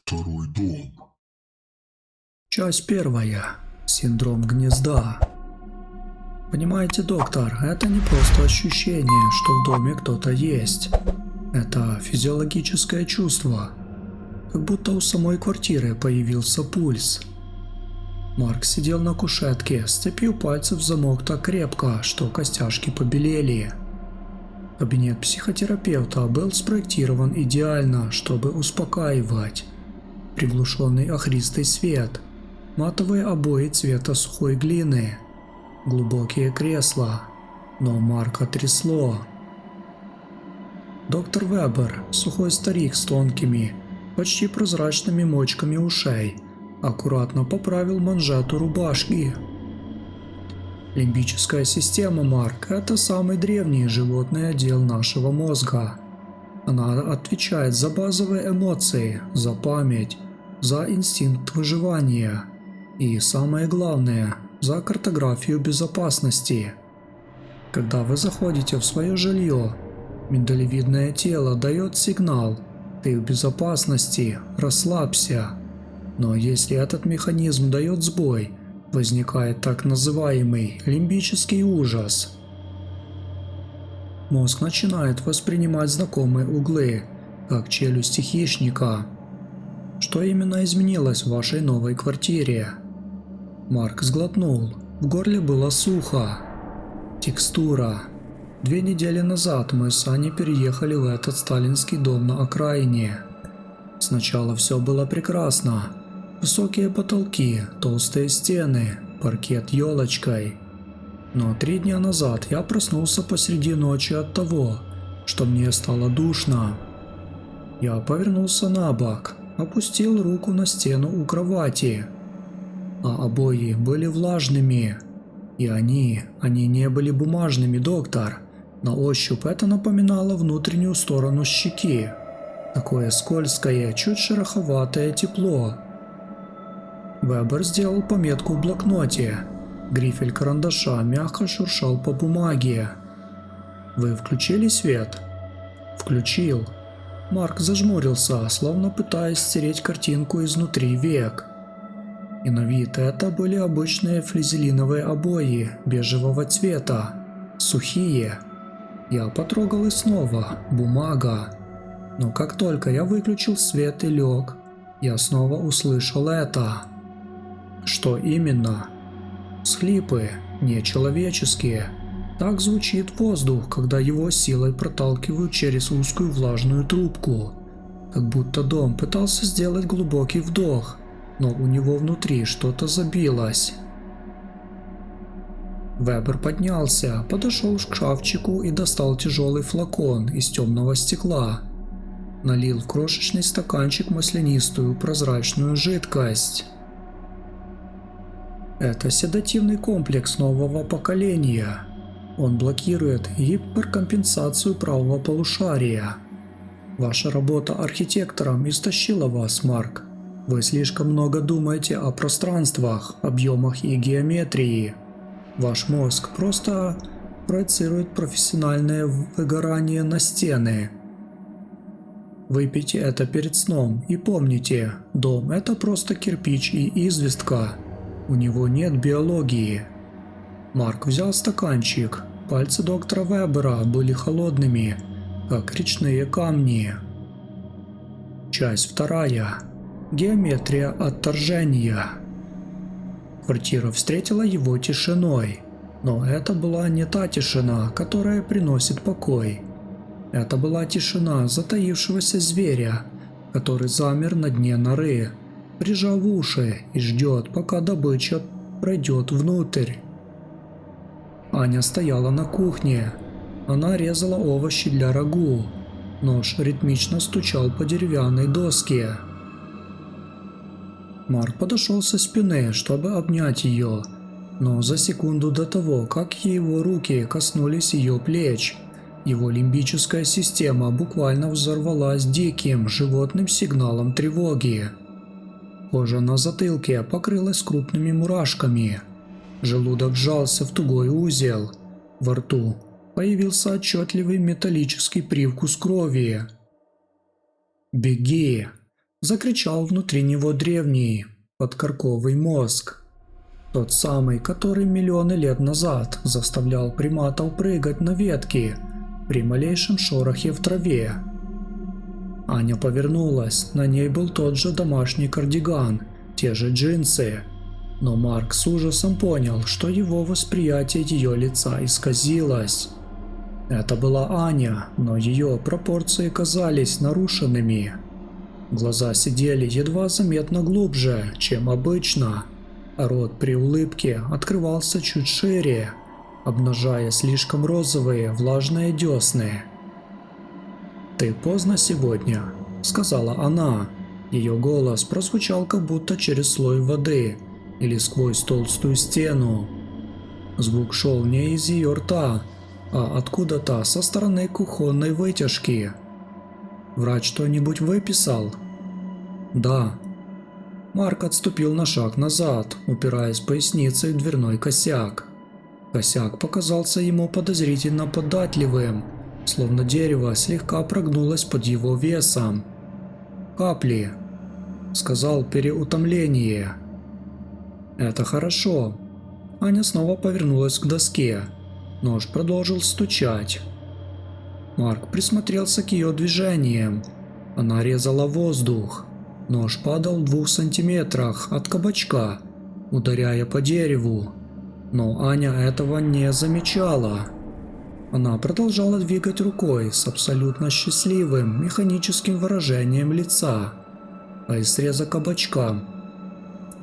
Второй дом. Часть первая. Синдром гнезда. Понимаете, доктор, это не просто ощущение, что в доме кто-то есть. Это физиологическое чувство. Как будто у самой квартиры появился пульс. Марк сидел на кушетке, сцепил пальцы в замок так крепко, что костяшки побелели. Кабинет психотерапевта был спроектирован идеально, чтобы успокаивать. Приглушенный охристый свет, матовые обои цвета сухой глины, глубокие кресла, но Марка трясло. Доктор Вебер, сухой старик с тонкими, почти прозрачными мочками ушей, аккуратно поправил манжету рубашки. Лимбическая система, Марк, это самый древний животный отдел нашего мозга. Она отвечает за базовые эмоции, за память, за инстинкт выживания и, самое главное, за картографию безопасности. Когда вы заходите в свое жилье, миндалевидное тело дает сигнал «ты в безопасности, расслабься». Но если этот механизм дает сбой, возникает так называемый лимбический ужас. Мозг начинает воспринимать знакомые углы, как челюсти хищника. Что именно изменилось в вашей новой квартире? Марк сглотнул. В горле было сухо. Текстура. 2 недели назад мы с Аней переехали в этот сталинский дом на окраине. Сначала все было прекрасно. Высокие потолки, толстые стены, паркет елочкой. Но 3 дня назад я проснулся посреди ночи от того, что мне стало душно. Я повернулся на бок, опустил руку на стену у кровати. А обои были влажными. И они не были бумажными, доктор. На ощупь это напоминало внутреннюю сторону щеки. Такое скользкое, чуть шероховатое тепло. Вебер сделал пометку в блокноте. Грифель карандаша мягко шуршал по бумаге. «Вы включили свет?» «Включил». Марк зажмурился, словно пытаясь стереть картинку изнутри век. И на вид это были обычные флизелиновые обои бежевого цвета, сухие. Я потрогал и снова бумага. Но как только я выключил свет и лег, я снова услышал это. Что именно? Схлипы, нечеловеческие. Так звучит воздух, когда его силой проталкивают через узкую влажную трубку. Как будто дом пытался сделать глубокий вдох, но у него внутри что-то забилось. Вебер поднялся, подошел к шкафчику и достал тяжелый флакон из темного стекла. Налил в крошечный стаканчик маслянистую прозрачную жидкость. Это седативный комплекс нового поколения. Он блокирует гиперкомпенсацию правого полушария. Ваша работа архитектором истощила вас, Марк. Вы слишком много думаете о пространствах, объемах и геометрии. Ваш мозг просто проецирует профессиональное выгорание на стены. Выпейте это перед сном и помните, дом – это просто кирпич и известка. У него нет биологии. Марк взял стаканчик. Пальцы доктора Вебера были холодными, как речные камни. Часть вторая. Геометрия отторжения. Квартира встретила его тишиной. Но это была не та тишина, которая приносит покой. Это была тишина затаившегося зверя, который замер на дне норы, прижав уши и ждет, пока добыча пройдет внутрь. Аня стояла на кухне. Она резала овощи для рагу. Нож ритмично стучал по деревянной доске. Марк подошел со спины, чтобы обнять ее, но за секунду до того, как его руки коснулись ее плеч, его лимбическая система буквально взорвалась диким животным сигналом тревоги. Кожа на затылке покрылась крупными мурашками. Желудок сжался в тугой узел. Во рту появился отчетливый металлический привкус крови. «Беги!» закричал внутри него древний, подкорковый мозг. Тот самый, который миллионы лет назад заставлял приматов прыгать на ветки при малейшем шорохе в траве. Аня повернулась, на ней был тот же домашний кардиган, те же джинсы. Но Марк с ужасом понял, что его восприятие ее лица исказилось. Это была Аня, но ее пропорции казались нарушенными. Глаза сидели едва заметно глубже, чем обычно, а рот при улыбке открывался чуть шире, обнажая слишком розовые влажные десны. «Ты поздно сегодня», — сказала она. Ее голос прозвучал как будто через слой воды или сквозь толстую стену. Звук шел не из ее рта, а откуда-то со стороны кухонной вытяжки. «Врач что-нибудь выписал?» «Да». Марк отступил на шаг назад, упираясь поясницей в дверной косяк. Косяк показался ему подозрительно податливым, словно дерево слегка прогнулось под его весом. «Капли», — сказал переутомление. «Это хорошо». Аня снова повернулась к доске. Нож продолжил стучать. Марк присмотрелся к ее движениям. Она резала воздух. Нож падал в 2 сантиметрах от кабачка, ударяя по дереву. Но Аня этого не замечала. Она продолжала двигать рукой с абсолютно счастливым механическим выражением лица, а из среза кабачка,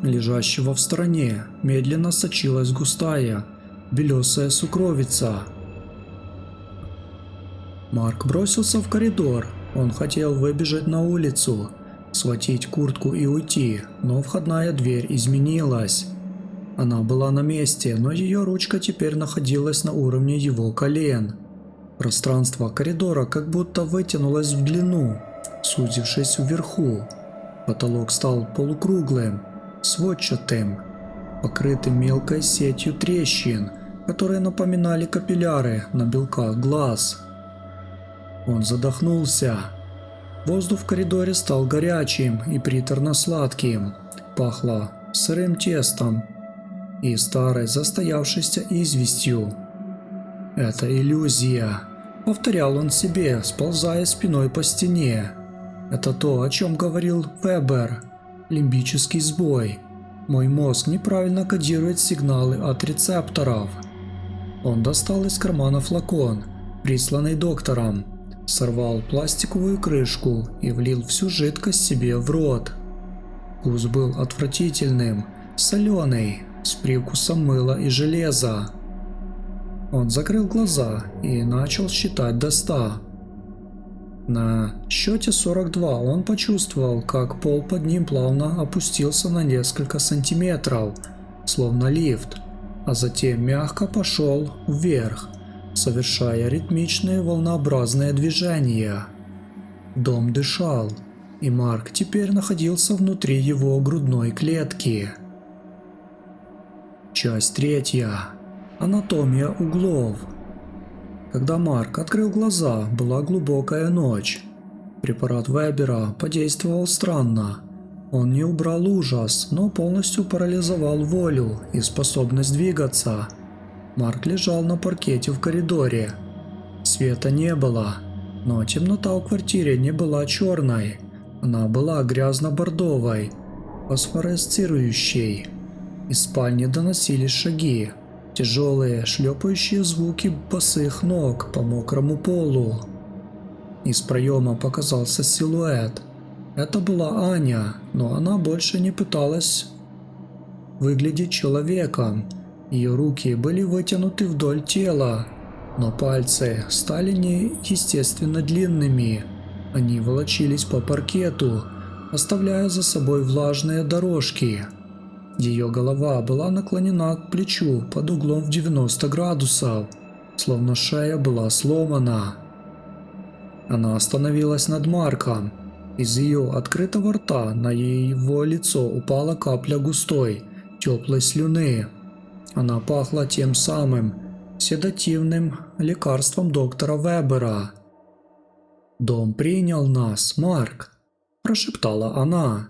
лежащего в стороне, медленно сочилась густая, белесая сукровица. Марк бросился в коридор. Он хотел выбежать на улицу, схватить куртку и уйти, но входная дверь изменилась. Она была на месте, но ее ручка теперь находилась на уровне его колен. Пространство коридора как будто вытянулось в длину, сузившись вверху. Потолок стал полукруглым, сводчатым, покрытым мелкой сетью трещин, которые напоминали капилляры на белках глаз. Он задохнулся. Воздух в коридоре стал горячим и приторно-сладким, пахло сырым тестом и старой застоявшейся известью. «Это иллюзия», — повторял он себе, сползая спиной по стене. «Это то, о чем говорил Вебер. Лимбический сбой. Мой мозг неправильно кодирует сигналы от рецепторов». Он достал из кармана флакон, присланный доктором, сорвал пластиковую крышку и влил всю жидкость себе в рот. Вкус был отвратительным, соленый, с привкусом мыла и железа. Он закрыл глаза и начал считать до 100. На счете 42 он почувствовал, как пол под ним плавно опустился на несколько сантиметров, словно лифт, а затем мягко пошел вверх, совершая ритмичные волнообразные движения. Дом дышал, и Марк теперь находился внутри его грудной клетки. Часть 3. Анатомия углов. Когда Марк открыл глаза, была глубокая ночь. Препарат Вебера подействовал странно. Он не убрал ужас, но полностью парализовал волю и способность двигаться. Марк лежал на паркете в коридоре. Света не было, но темнота в квартире не была черной. Она была грязно-бордовой, фосфоресцирующей. Из спальни доносились шаги, тяжелые шлепающие звуки босых ног по мокрому полу. Из проема показался силуэт. Это была Аня, но она больше не пыталась выглядеть человеком. Ее руки были вытянуты вдоль тела, но пальцы стали неестественно длинными. Они волочились по паркету, оставляя за собой влажные дорожки. Ее голова была наклонена к плечу под углом в 90 градусов, словно шея была сломана. Она остановилась над Марком. Из ее открытого рта на его лицо упала капля густой, теплой слюны. Она пахла тем самым седативным лекарством доктора Вебера. «Дом принял нас, Марк». – прошептала она.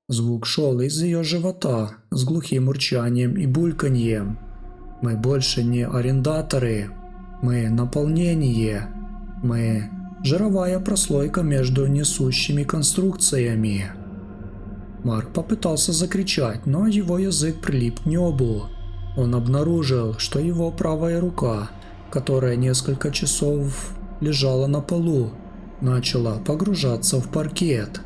Звук шел из ее живота с глухим урчанием и бульканьем. «Мы больше не арендаторы. Мы наполнение. Мы жировая прослойка между несущими конструкциями». Марк попытался закричать, но его язык прилип к небу. Он обнаружил, что его правая рука, которая несколько часов лежала на полу, начала погружаться в паркет.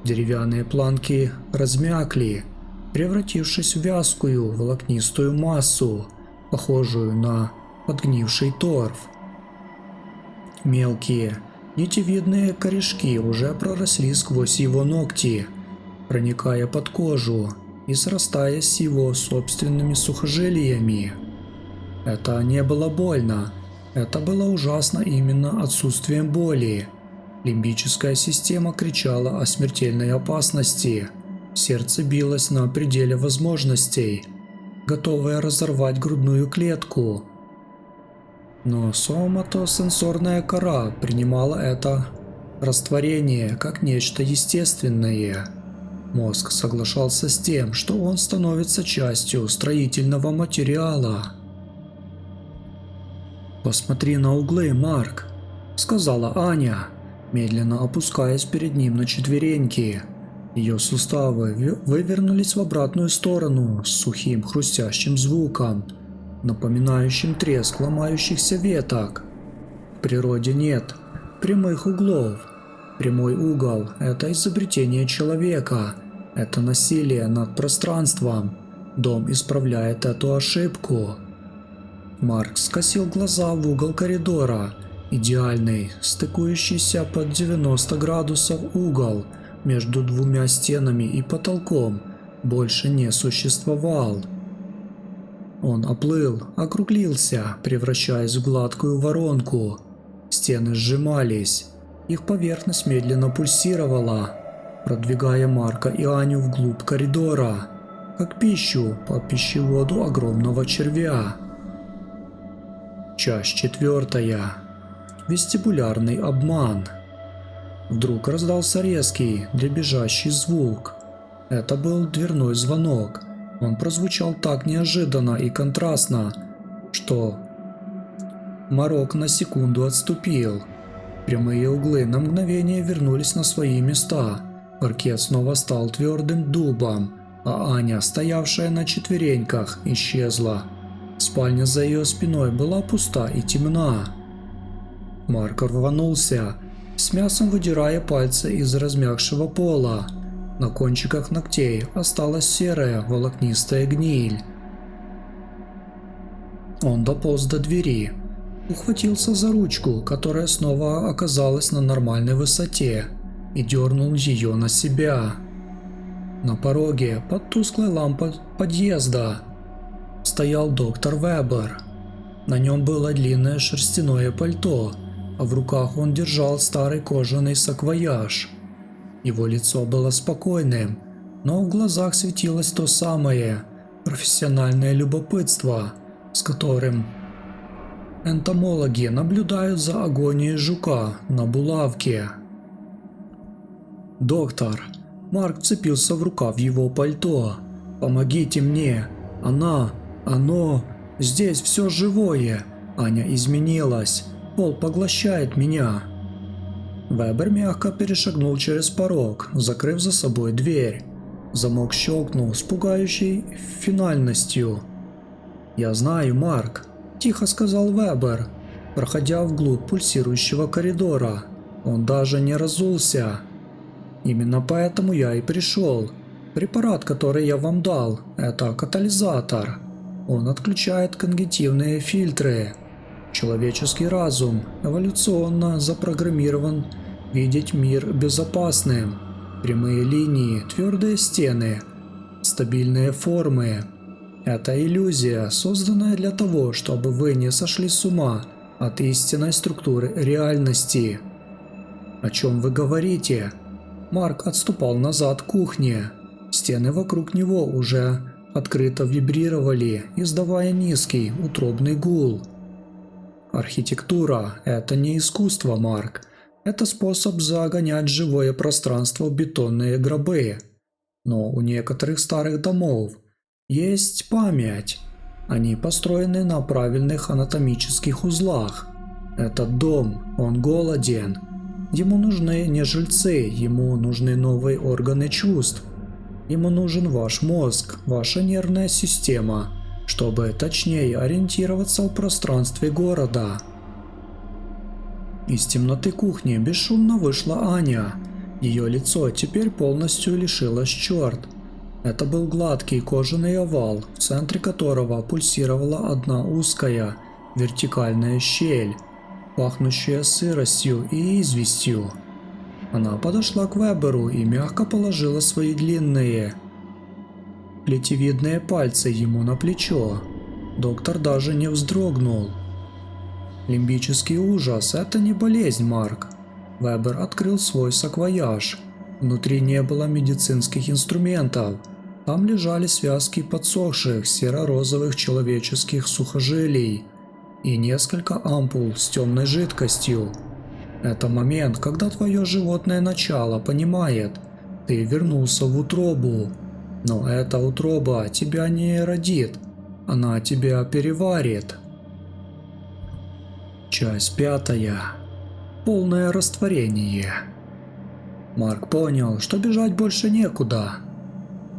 Деревянные планки размякли, превратившись в вязкую волокнистую массу, похожую на подгнивший торф. Мелкие, нитевидные корешки уже проросли сквозь его ногти, проникая под кожу и срастаясь с его собственными сухожилиями. Это не было больно, это было ужасно именно отсутствием боли. Лимбическая система кричала о смертельной опасности, сердце билось на пределе возможностей, готовое разорвать грудную клетку. Но соматосенсорная кора принимала это растворение как нечто естественное. Мозг соглашался с тем, что он становится частью строительного материала. «Посмотри на углы, Марк», — сказала Аня, медленно опускаясь перед ним на четвереньки. Ее суставы вывернулись в обратную сторону с сухим хрустящим звуком, напоминающим треск ломающихся веток. В природе нет прямых углов. Прямой угол – это изобретение человека, это насилие над пространством. Дом исправляет эту ошибку. Марк скосил глаза в угол коридора. Идеальный, стыкующийся под 90 градусов угол между двумя стенами и потолком больше не существовал. Он оплыл, округлился, превращаясь в гладкую воронку. Стены сжимались, их поверхность медленно пульсировала, продвигая Марка и Аню вглубь коридора, как пищу по пищеводу огромного червя. Часть 4. Вестибулярный обман. Вдруг раздался резкий, дребезжащий звук. Это был дверной звонок. Он прозвучал так неожиданно и контрастно, что Марок на секунду отступил. Прямые углы на мгновение вернулись на свои места. Паркет снова стал твердым дубом, а Аня, стоявшая на четвереньках, исчезла. Спальня за ее спиной была пуста и темна. Марк рванулся, с мясом выдирая пальцы из размягшего пола. На кончиках ногтей осталась серая волокнистая гниль. Он дополз до двери, ухватился за ручку, которая снова оказалась на нормальной высоте, и дернул ее на себя. На пороге, под тусклой лампой подъезда, стоял доктор Вебер. На нем было длинное шерстяное пальто, а в руках он держал старый кожаный саквояж. Его лицо было спокойным, но в глазах светилось то самое профессиональное любопытство, с которым энтомологи наблюдают за агонией жука на булавке. «Доктор!» Марк вцепился в рукав его пальто. «Помогите мне! Оно... Здесь все живое! Аня изменилась! Пол поглощает меня!» Вебер мягко перешагнул через порог, закрыв за собой дверь. Замок щелкнул с пугающей финальностью. «Я знаю, Марк», – тихо сказал Вебер, проходя вглубь пульсирующего коридора. Он даже не разулся. «Именно поэтому я и пришел. Препарат, который я вам дал, это катализатор. Он отключает когнитивные фильтры. Человеческий разум эволюционно запрограммирован видеть мир безопасным. Прямые линии, твердые стены, стабильные формы. Это иллюзия, созданная для того, чтобы вы не сошли с ума от истинной структуры реальности». «О чем вы говорите?» Марк отступал назад к кухне. Стены вокруг него уже открыто вибрировали, издавая низкий, утробный гул. «Архитектура – это не искусство, Марк. Это способ загонять живое пространство в бетонные гробы. Но у некоторых старых домов есть память. Они построены на правильных анатомических узлах. Этот дом, он голоден. Ему нужны не жильцы, ему нужны новые органы чувств. Ему нужен ваш мозг, ваша нервная система, чтобы точнее ориентироваться в пространстве города. Из темноты кухни бесшумно вышла Аня. Ее лицо теперь полностью лишилось черт. Это был гладкий кожаный овал, в центре которого пульсировала одна узкая, вертикальная щель, пахнущая сыростью и известью. Она подошла к Веберу и мягко положила свои длинные, плетевидные пальцы ему на плечо. Доктор даже не вздрогнул. Лимбический ужас – это не болезнь, Марк. Вебер открыл свой саквояж. Внутри не было медицинских инструментов. Там лежали связки подсохших серо-розовых человеческих сухожилий и несколько ампул с темной жидкостью. Это момент, когда твое животное начало понимает, ты вернулся в утробу. Но эта утроба тебя не родит, она тебя переварит. Часть 5. Полное растворение. Марк понял, что бежать больше некуда.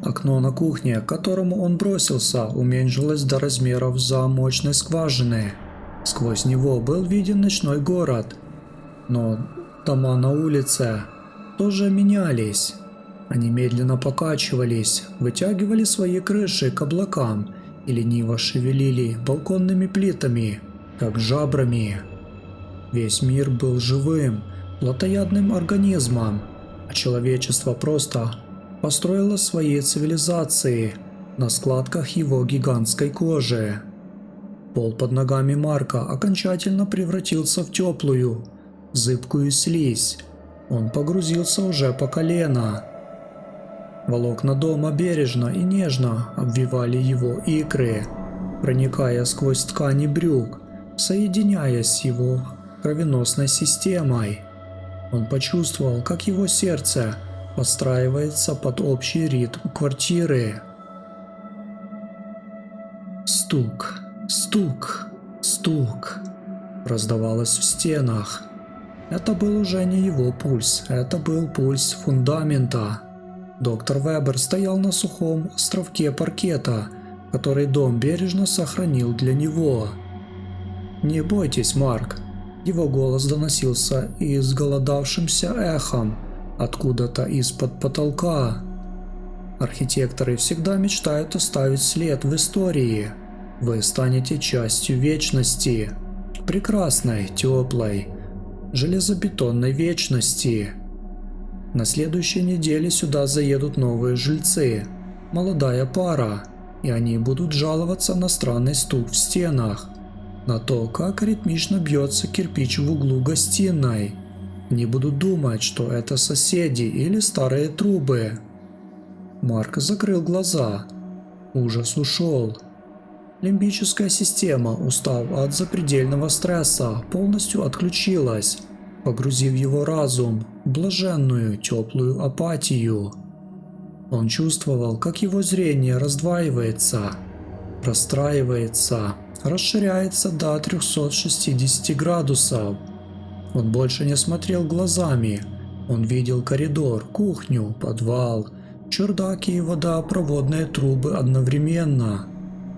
Окно на кухне, к которому он бросился, уменьшилось до размеров замочной скважины. Сквозь него был виден ночной город. Но дома на улице тоже менялись. Они медленно покачивались, вытягивали свои крыши к облакам и лениво шевелили балконными плитами, как жабрами. Весь мир был живым, плотоядным организмом, а человечество просто построило свои цивилизации на складках его гигантской кожи. Пол под ногами Марка окончательно превратился в теплую, зыбкую слизь. Он погрузился уже по колено. Волокна дома бережно и нежно обвивали его икры, проникая сквозь ткани брюк, соединяясь с его кровеносной системой. Он почувствовал, как его сердце подстраивается под общий ритм квартиры. Стук, стук, стук раздавалось в стенах. Это был уже не его пульс, это был пульс фундамента. Доктор Вебер стоял на сухом островке паркета, который дом бережно сохранил для него. «Не бойтесь, Марк!» Его голос доносился изголодавшимся эхом откуда-то из-под потолка. Архитекторы всегда мечтают оставить след в истории. Вы станете частью вечности. Прекрасной, теплой, железобетонной вечности. На следующей неделе сюда заедут новые жильцы, молодая пара, и они будут жаловаться на странный стук в стенах, на то, как ритмично бьется кирпич в углу гостиной. Они будут думать, что это соседи или старые трубы. Марк закрыл глаза. Ужас ушел. Лимбическая система, устав от запредельного стресса, полностью отключилась, погрузив его разум в блаженную теплую апатию. Он чувствовал, как его зрение раздваивается, расстраивается, расширяется до 360 градусов. Он больше не смотрел глазами. Он видел коридор, кухню, подвал, чердак и водопроводные трубы одновременно.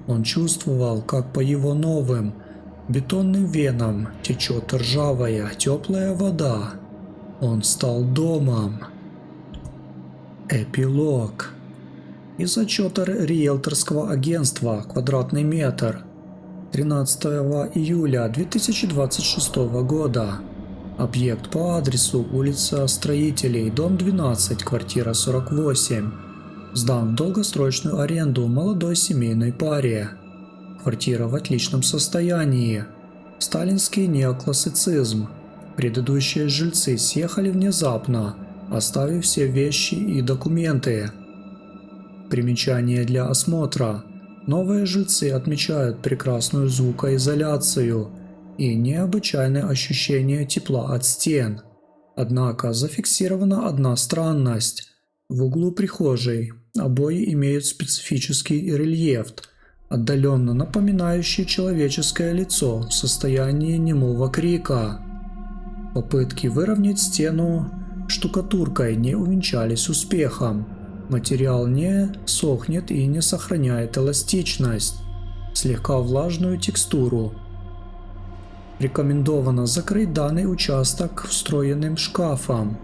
Он чувствовал, как по его новым бетонным венам течет ржавая, теплая вода. Он стал домом. Эпилог. Из отчета риэлторского агентства «Квадратный метр» 13 июля 2026 года. Объект по адресу улица Строителей, дом 12, квартира 48. Сдан в долгосрочную аренду молодой семейной паре. Квартира в отличном состоянии. Сталинский неоклассицизм. Предыдущие жильцы съехали внезапно, оставив все вещи и документы. Примечание для осмотра. Новые жильцы отмечают прекрасную звукоизоляцию и необычайное ощущение тепла от стен. Однако зафиксирована одна странность. В углу прихожей обои имеют специфический рельеф, отдаленно напоминающий человеческое лицо в состоянии немого крика. Попытки выровнять стену штукатуркой не увенчались успехом. Материал не сохнет и не сохраняет эластичность, слегка влажную текстуру. Рекомендовано закрыть данный участок встроенным шкафом.